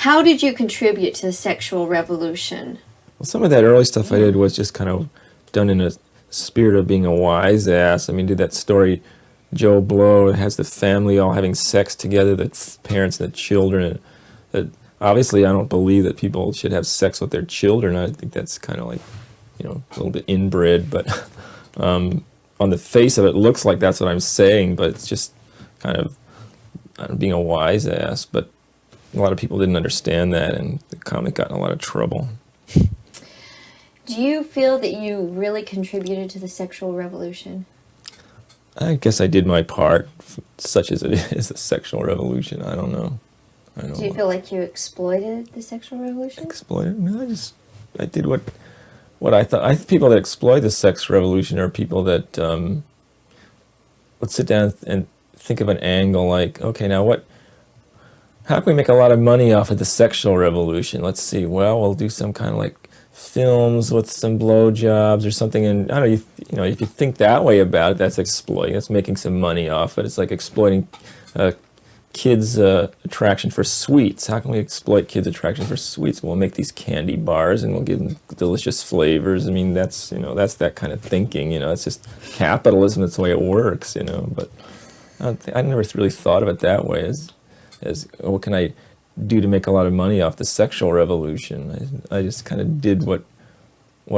How did you contribute to the sexual revolution? Well, some of that early stuff I did was just kind of done in a spirit of being a wise ass. I mean, did that story, Joe Blow has the family all having sex together, the parents and the children. That obviously, I don't believe that people should have sex with their children. I think that's kind of like, you know, a little bit inbred. But on the face of it, looks like that's what I'm saying. But it's just kind of being a wise ass. But a lot of people didn't understand that, and the comic got in a lot of trouble. Do you feel that you really contributed to the sexual revolution? I guess I did my part, such as it is a sexual revolution. I don't know. Do you feel like you exploited the sexual revolution? Exploited? No, I did what I thought. People that exploit the sex revolution are people that let's sit down and think of an angle like, okay, now how can we make a lot of money off of the sexual revolution? Let's see. Well, we'll do some kind of like films with some blowjobs or something, and I don't know. You know, if you think that way about it, that's exploiting. That's making some money off it. It's like exploiting kids' attraction for sweets. How can we exploit kids' attraction for sweets? We'll make these candy bars and we'll give them delicious flavors. I mean, that's that kind of thinking. You know, it's just capitalism. That's the way it works. You know, but I never really thought of it that way as what can I do to make a lot of money off the sexual revolution. I just kind of did what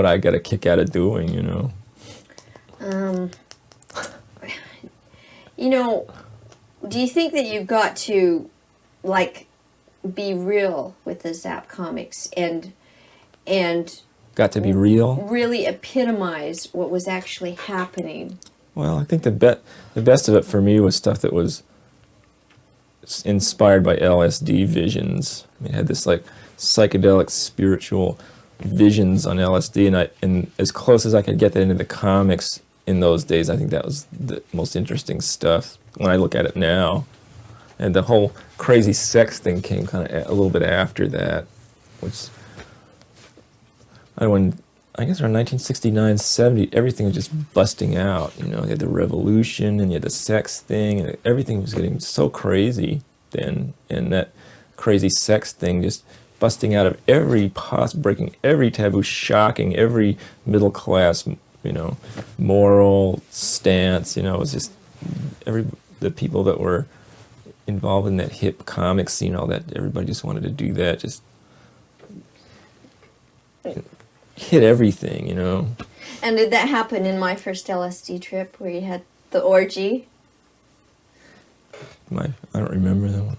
I got a kick out of doing, you know. You know, do you think that you've got to, like, be real with the Zap comics and got to be real? Really epitomize what was actually happening? Well, I think the best of it for me was stuff that was inspired by LSD visions. I mean, I had this like psychedelic spiritual visions on LSD, and as close as I could get that into the comics in those days, I think that was the most interesting stuff when I look at it now. And the whole crazy sex thing came kind of a little bit after that, which I guess around 1969, 70, everything was just busting out. You know, you had the revolution and you had the sex thing, and everything was getting so crazy then. And that crazy sex thing just busting out of breaking every taboo, shocking every middle class, you know, moral stance. You know, it was just the people that were involved in that hip comic scene, all that, everybody just wanted to do that, just hit everything, you know. And did that happen in my first LSD trip where you had the orgy? I don't remember that one.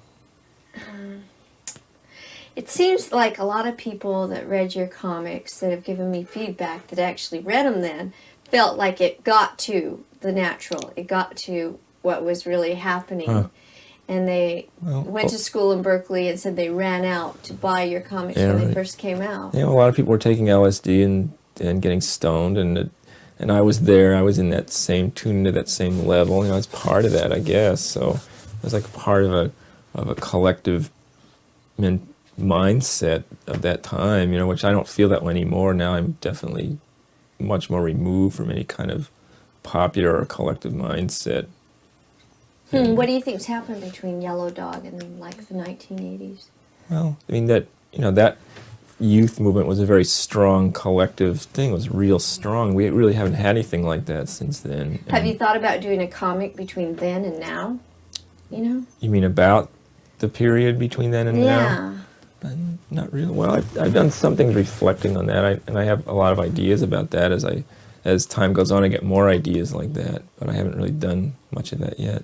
It seems like a lot of people that read your comics that have given me feedback that actually read them then felt like it got to the natural. It got to what was really happening. Huh. And they went to school in Berkeley and said they ran out to buy your comics when they first came out. Yeah, a lot of people were taking LSD and getting stoned, and I was there. I was in that same tune to that same level. You know, I was part of that, I guess. So it was like part of a collective mindset of that time. You know, which I don't feel that way anymore. Now I'm definitely much more removed from any kind of popular or collective mindset. What do you think's happened between Yellow Dog and like the 1980s? Well, I mean that youth movement was a very strong collective thing. It was real strong. We really haven't had anything like that since then. Have you thought about doing a comic between then and now? You know? You mean about the period between then and now? Yeah. Not really. Well, I've done something reflecting on that, and I have a lot of ideas about that. As time goes on, I get more ideas like that, but I haven't really done much of that yet.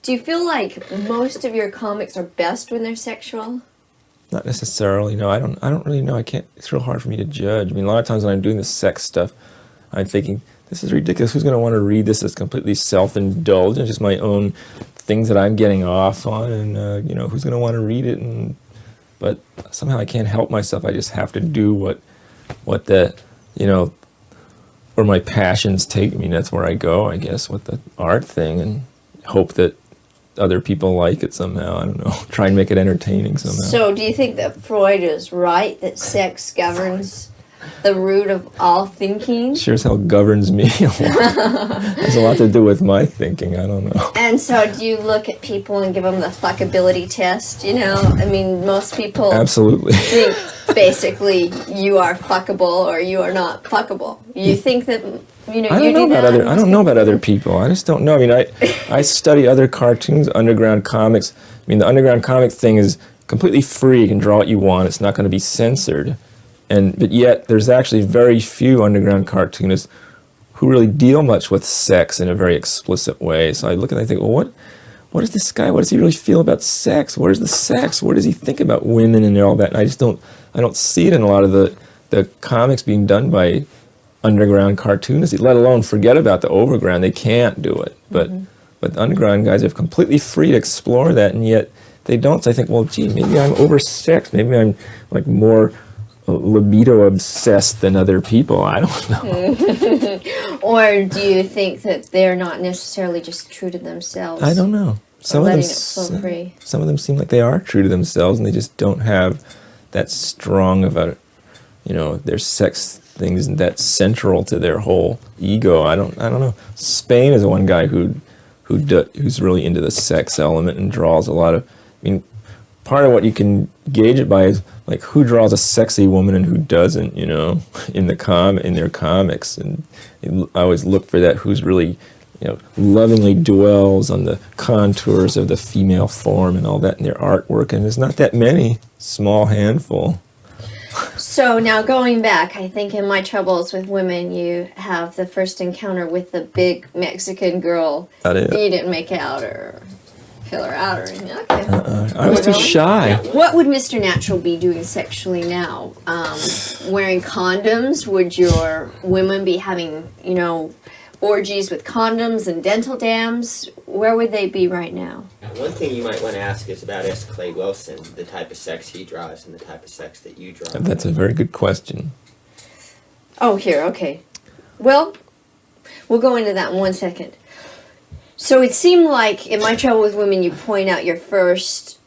Do you feel like most of your comics are best when they're sexual? Not necessarily. No, I don't really know. It's real hard for me to judge. I mean, a lot of times when I'm doing the sex stuff, I'm thinking, this is ridiculous. Who's going to want to read this? It's completely self-indulgent, just my own things that I'm getting off on, and you know, who's going to want to read it? But somehow I can't help myself. I just have to do what the, you know, where my passions take me. That's where I go, I guess, with the art thing, and hope that other people like it somehow. I don't know. Try and make it entertaining somehow. So do you think that Freud is right, that sex governs the root of all thinking. Sure as hell governs me a lot. Has a lot to do with my thinking. I don't know. And so, do you look at people and give them the fuckability test? You know, I mean, most people Absolutely think basically you are fuckable or you are not fuckable. You think that you know. I don't know about other people. I just don't know. I mean, I study other cartoons, underground comics. I mean, the underground comic thing is completely free. You can draw what you want. It's not going to be censored. But yet, there's actually very few underground cartoonists who really deal much with sex in a very explicit way. So I look and I think, well, what is this guy? What does he really feel about sex? Where's the sex? What does he think about women and all that? And I don't see it in a lot of the comics being done by underground cartoonists, let alone forget about the overground. They can't do it. But the underground guys are completely free to explore that, and yet they don't. So I think, well, gee, maybe I'm oversexed. Maybe I'm like more libido obsessed than other people. I don't know. Or do you think that they're not necessarily just true to themselves? I don't know. Some of them seem like they are true to themselves, and they just don't have that strong of a, their sex thing isn't that central to their whole ego. I don't know. Spain is one guy who's really into the sex element and draws a lot of. I mean, part of what you can gauge it by is like who draws a sexy woman and who doesn't. In their comics, and I always look for that. Who's really, lovingly dwells on the contours of the female form and all that in their artwork, and there's not that many. Small handful. So now going back, I think in My Troubles with Women, you have the first encounter with the big Mexican girl. That is. You didn't make out or fill her out or anything. Okay. I was too shy. What would Mr. Natural be doing sexually now? Wearing condoms? Would your women be having, orgies with condoms and dental dams? Where would they be right now? One thing you might want to ask is about S. Clay Wilson, the type of sex he draws and the type of sex that you draw. That's a very good question. Oh, here, okay. Well, we'll go into that in 1 second. So it seemed like in My Trouble with Women, you point out your first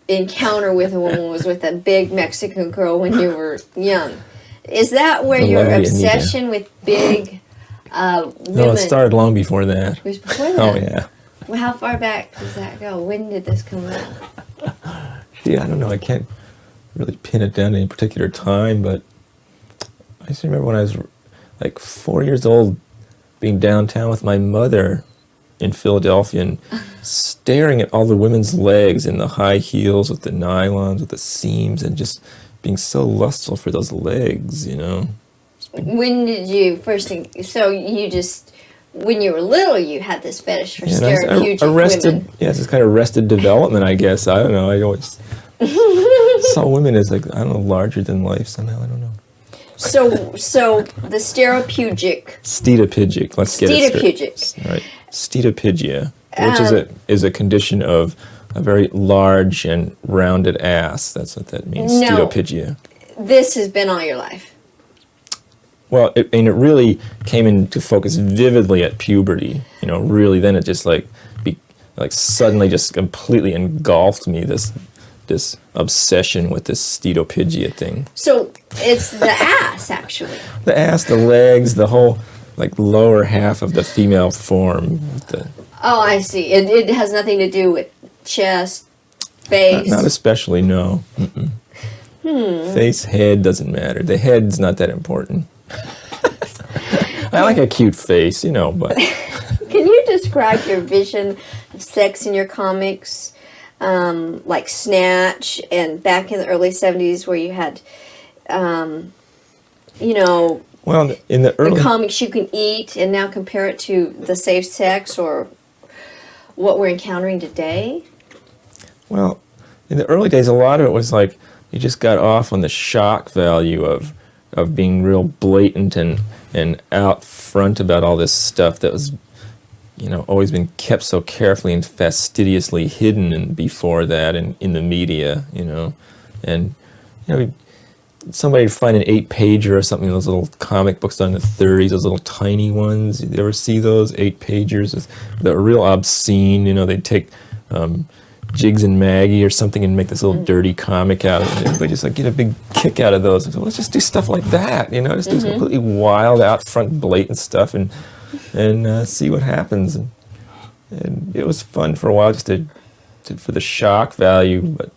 encounter with a woman was with a big Mexican girl when you were young. Is that where your obsession with big women... No, it started long before that. It was before that? Oh, yeah. Well, how far back does that go? When did this come out? Yeah, I don't know. I can't really pin it down to any particular time, but I just remember when I was like 4 years old being downtown with my mother in Philadelphia and staring at all the women's legs in the high heels with the nylons, with the seams, and just being so lustful for those legs, When did you first think... So you just... When you were little, you had this fetish for staring huge women. Yeah, it's this kind of arrested development, I guess. I don't know. I always saw women as larger than life somehow. I don't know. So the stereopugic. Steatopigic. Let's get it straight. Right. Steatopygia, which is a condition of a very large and rounded ass. That's what that means. No, Steatopygia. This has been all your life. Well, it really came into focus vividly at puberty. Really, then it just suddenly just completely engulfed me. This obsession with this steatopygia thing. So it's the ass, actually. The ass, the legs, the whole lower half of the female form. Oh, I see. It has nothing to do with chest, face. Not especially. No. Face, head doesn't matter. The head's not that important. I like a cute face, but... Can you describe your vision of sex in your comics? Like Snatch and back in the early 70s where you had, Well, in the early... The comics you can eat and now compare it to the safe sex or what we're encountering today? Well, in the early days, a lot of it was you just got off on the shock value of being real blatant and out front about all this stuff that was, always been kept so carefully and fastidiously hidden and before that in the media, And, somebody would find an 8-pager or something, those little comic books done in the 30s, those little tiny ones. You ever see those 8-pagers? They're real obscene, they'd take Jigs and Maggie or something and make this little dirty comic out of it. Everybody just like get a big kick out of those. And so let's just do stuff like that, you know, just do completely wild, out front, blatant stuff and see what happens. And it was fun for a while just to for the shock value, but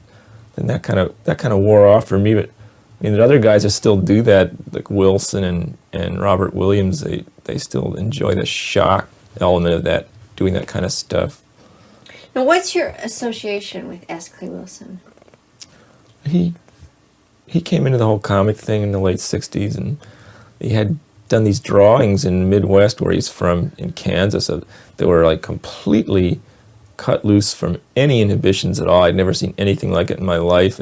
then that kind of wore off for me. But I mean, the other guys that still do that, like Wilson and Robert Williams, they still enjoy the shock element of that, doing that kind of stuff. Now, what's your association with S. Clay Wilson? He came into the whole comic thing in the late 60s, and he had done these drawings in the Midwest where he's from, in Kansas, that were like completely cut loose from any inhibitions at all. I'd never seen anything like it in my life.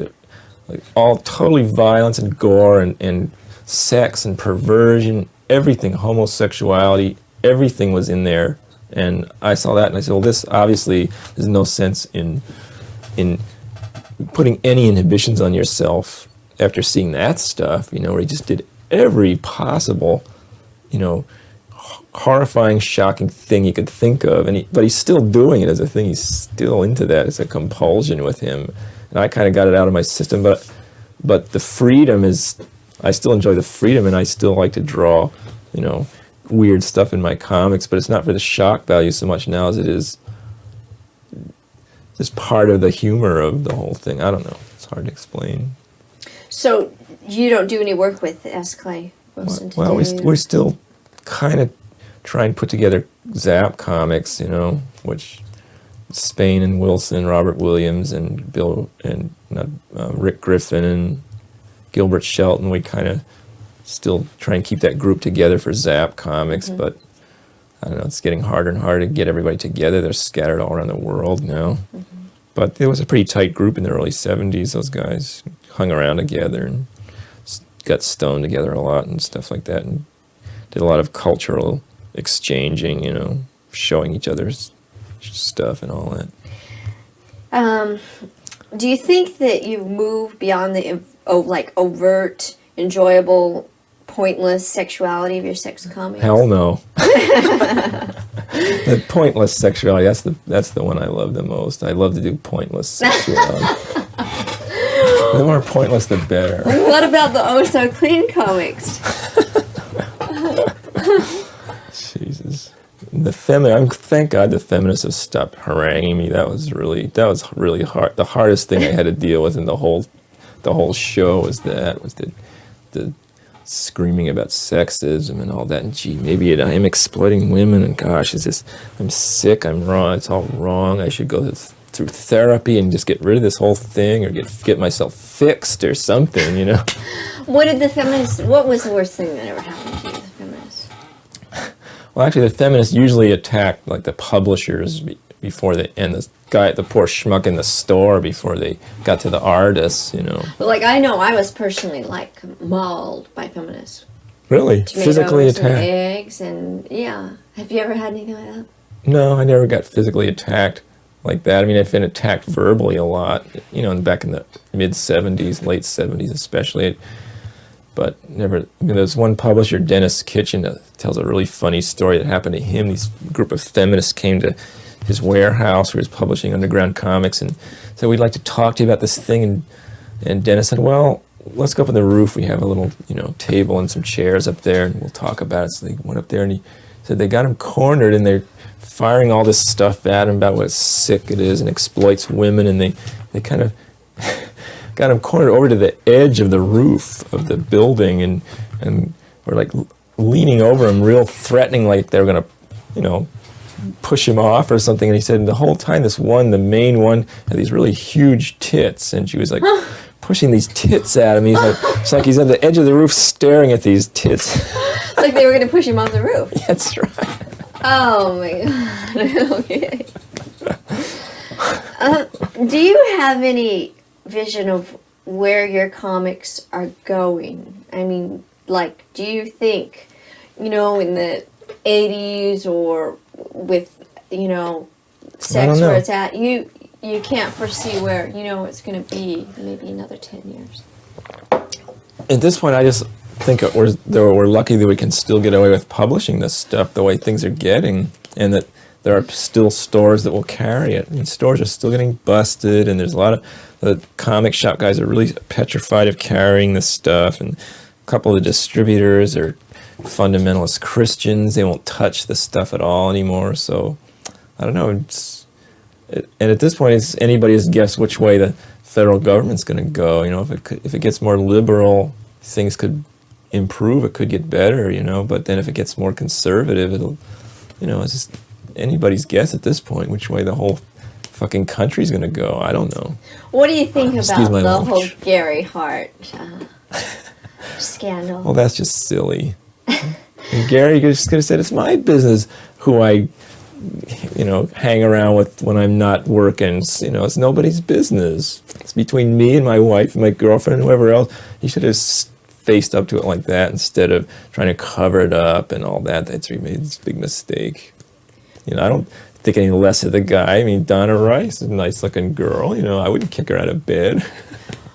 Like all totally violence and gore and sex and perversion, everything, homosexuality, everything was in there. And I saw that and I said, well, this obviously, there's no sense in putting any inhibitions on yourself after seeing that stuff, you know, where he just did every possible, you know, horrifying, shocking thing he could think of, but he's still doing it as a thing. He's still into that. It's a compulsion with him, and I kind of got it out of my system. But the freedom is, I still enjoy the freedom, and I still like to draw, you know, weird stuff in my comics. But it's not for the shock value so much now as it is just part of the humor of the whole thing. I don't know. It's hard to explain. So you don't do any work with S. Clay Wilson today? Well, we're still kind of trying to put together Zap comics, you know, which Spain and Wilson, Robert Williams and Bill and Rick Griffin and Gilbert Shelton. We kind of still try and keep that group together for Zap comics, but I don't know, it's getting harder and harder to get everybody together. They're scattered all around the world now. But it was a pretty tight group in the early 70s. Those guys hung around together and got stoned together a lot and stuff like that, and did a lot of cultural exchanging, you know, showing each other's stuff and all that. Do you think that you've moved beyond the overt, enjoyable, pointless sexuality of your sex comics? Hell no. The pointless sexuality, that's the one I love the most. I love to do pointless sexuality. The more pointless, the better. What about the Oh So Clean comics? Jesus. Thank God the feminists have stopped haranguing me. That was really hard. The hardest thing I had to deal with in the whole show was the screaming about sexism and all that. And gee, maybe I am exploiting women. And gosh, I'm sick. I'm wrong. It's all wrong. I should go through therapy and just get rid of this whole thing, or get myself fixed or something. You know. What was the worst thing that ever happened to you, the feminists? Well, actually, the feminists usually attacked like the publishers before they, and the poor schmuck in the store before they got to the artists, you know. Well, like I know I was personally like mauled by feminists. Really? Tomatoes Physically and attacked? eggs and yeah. Have you ever had anything like that? No, I never got physically attacked like that. I mean, I've been attacked verbally a lot, you know, back in the mid-'70s, late 70s especially. But never, I mean, there's one publisher, Dennis Kitchen, that tells a really funny story that happened to him. This group of feminists came to his warehouse where he was publishing underground comics and said, we'd like to talk to you about this thing. And Dennis said, well, let's go up on the roof. We have a little, you know, table and some chairs up there and we'll talk about it. So they went up there and he said they got him cornered and they're firing all this stuff at him about what sick it is and exploits women, and they kind of got him cornered over to the edge of the roof of the building and were like leaning over him real threatening, like they were going to, you know, push him off or something. And he said the whole time the main one, had these really huge tits, and she was like pushing these tits at him. It's like he's at the edge of the roof staring at these tits. Like they were going to push him off the roof. That's right. Oh my God. Okay. Do you have any vision of where your comics are going? I mean, like, do you think, you know, in the 80s or with, you know, sex where it's at, you can't foresee where, you know, it's going to be maybe another 10 years? At this point, I just think we're lucky that we can still get away with publishing this stuff the way things are getting, and that there are still stores that will carry it. I mean, stores are still getting busted, and there's a lot of the comic shop guys are really petrified of carrying this stuff, and a couple of the distributors are fundamentalist Christians. They won't touch the stuff at all anymore. So I don't know. And at this point, it's anybody's guess which way the federal government's going to go. You know, if it gets more liberal, things could improve. It could get better. You know, but then if it gets more conservative, it'll, you know, it's just anybody's guess at this point which way the whole fucking country's going to go. I don't know. What do you think about the lunch. whole Gary Hart scandal? Well, that's just silly. And Gary just could have said, it's my business who I, you know, hang around with when I'm not working. You know, it's nobody's business. It's between me and my wife and my girlfriend and whoever else. He should have faced up to it like that instead of trying to cover it up and all that. That's where he made this big mistake. You know, I don't think any less of the guy. I mean, Donna Rice is a nice-looking girl. You know, I wouldn't kick her out of bed.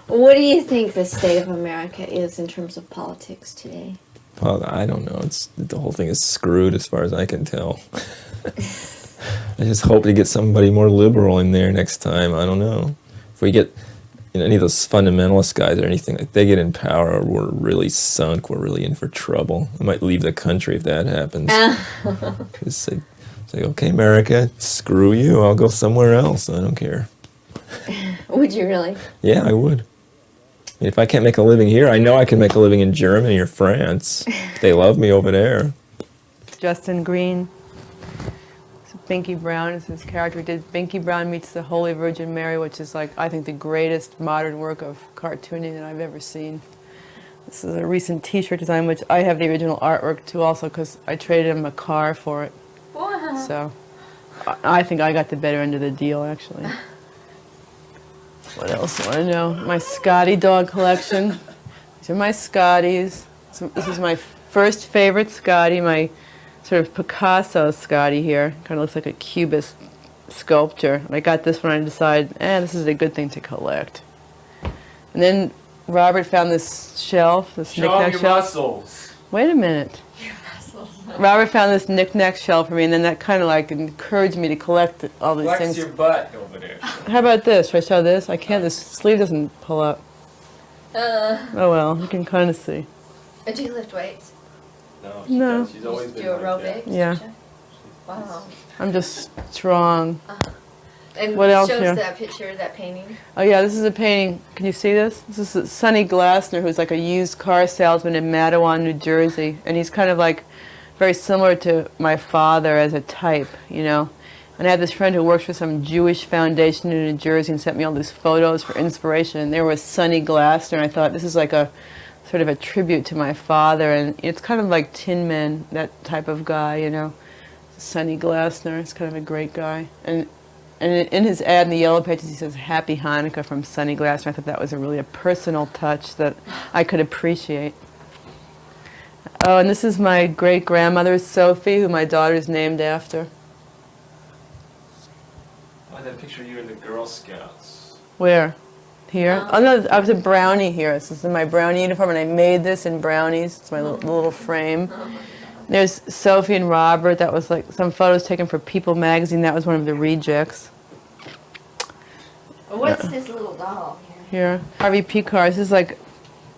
What do you think the state of America is in terms of politics today? Well, I don't know. The whole thing is screwed as far as I can tell. I just hope to get somebody more liberal in there next time. I don't know. If we get, you know, any of those fundamentalist guys or anything, like they get in power, we're really sunk. We're really in for trouble. I might leave the country if that happens. Just say, okay, America, screw you. I'll go somewhere else. I don't care. Would you really? Yeah, I would. If I can't make a living here, I know I can make a living in Germany or France. They love me over there. Justin Green. So Binky Brown is his character. We did Binky Brown Meets the Holy Virgin Mary, which is like, I think, the greatest modern work of cartooning that I've ever seen. This is a recent t-shirt design, which I have the original artwork too also because I traded him a car for it. Wow. So I think I got the better end of the deal, actually. What else do you want to know? My Scotty dog collection. These are my Scotties. So this is my first favorite Scotty, my sort of Picasso Scotty here. Kind of looks like a Cubist sculpture. And I got this when I decided, this is a good thing to collect. And then Robert found this shelf, this knick-knack shelf. muscles. Wait a minute. Robert found this knick-knack shelf for me, and then that kind of like encouraged me to collect all these things. Flex your butt over there. How about this? Should I show this? I can't. This sleeve doesn't pull up. Oh well, you can kind of see. Do you lift weights? No. She's always Do aerobics? Yeah. Wow. I'm just strong. And What else shows here? that picture, that painting? Oh yeah, this is a painting. Can you see this? This is Sonny Glassner, who's like a used car salesman in Matawan, New Jersey, and he's kind of like very similar to my father as a type, you know. And I had this friend who works for some Jewish foundation in New Jersey and sent me all these photos for inspiration. And there was Sonny Glassner, and I thought this is like a sort of a tribute to my father. And it's kind of like Tin Man, that type of guy, you know. Sonny Glassner is kind of a great guy. And in his ad in the Yellow Pages, he says, "Happy Hanukkah" from Sonny Glassner. I thought that was a personal touch that I could appreciate. Oh, and this is my great-grandmother, Sophie, who my daughter's named after. I had a picture of you in the Girl Scouts. Where? Here? Oh, no, I was a brownie here. This is in my brownie uniform, and I made this in brownies. It's my little frame. There's Sophie and Robert. That was like some photos taken for People magazine. That was one of the rejects. What's this little doll here? Here. Harvey Kurtzman. This is like,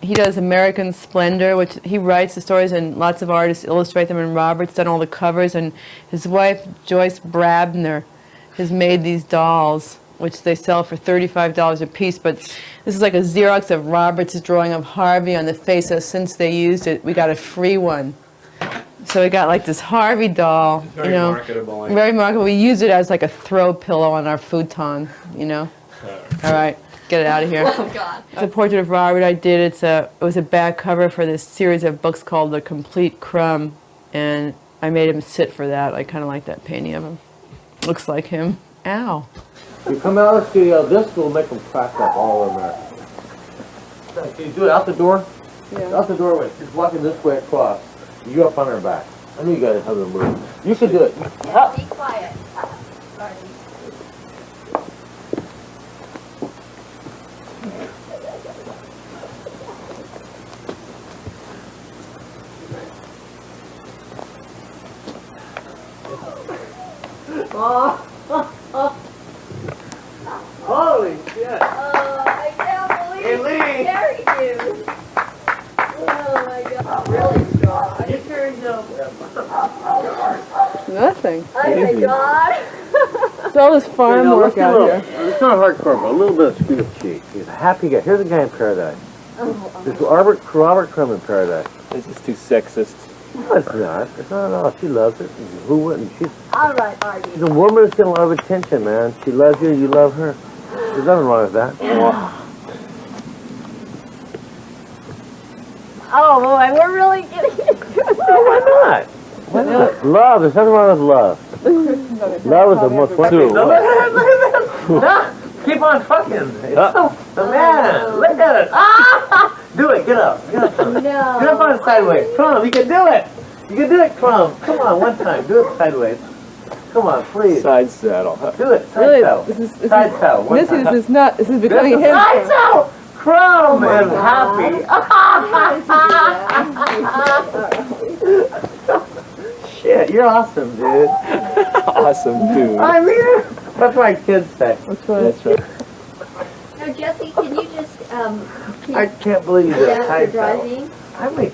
he does American Splendor, which he writes the stories and lots of artists illustrate them, and Robert's done all the covers, and his wife, Joyce Brabner, has made these dolls, which they sell for $35 a piece, but this is like a Xerox of Robert's drawing of Harvey on the face, so since they used it, we got a free one. So we got like this Harvey doll, Very you know. marketable. Very marketable. We use it as like a throw pillow on our futon, you know. All right, get it out of here. Oh, God. It's a portrait of Robert I did. It was a back cover for this series of books called The Complete Crumb, and I made him sit for that. I kind of like that painting of him. Looks like him. Ow. You come out of the studio, this will make them crack up all over there. Can you do it out the door? Yeah. Out the doorway. Just walking this way across. You up on her back. I knew you guys have to move. You can do it. Yeah, be quiet. Sorry. nothing. Oh my God. It's all this farm work out here. It's not hardcore, but a little bit of sweet cheek. He's a happy guy. Here's a guy in Paradise. This is Robert Crumb in Paradise. This is too sexist. No, it's not. It's not at all. She loves it. Who wouldn't? She's All right, Artie. a woman that's getting a lot of attention, man. She loves you. You love her. There's nothing wrong with that. Oh boy, we're really getting into it. Why not? Why not? Love. There's nothing wrong with love. Love is the most wonderful. Look at this. Keep on fucking. The man. Look at it. Do it. Get up. Get up. No. Get up on it sideways. Crumb, you can do it. You can do it, Crumb. Come on, one time. Do it sideways. Come on, please. Side saddle. Do it. Side Really, saddle. this is Side saddle. One Missy, time. this is becoming his. Side saddle. Crumb is happy. Shit, you're awesome, dude. Awesome, dude. I mean it. That's what my kids say. That's right. That's right. Now, Jesse, can you just I can't believe you did a yeah, side for saddle. driving? I make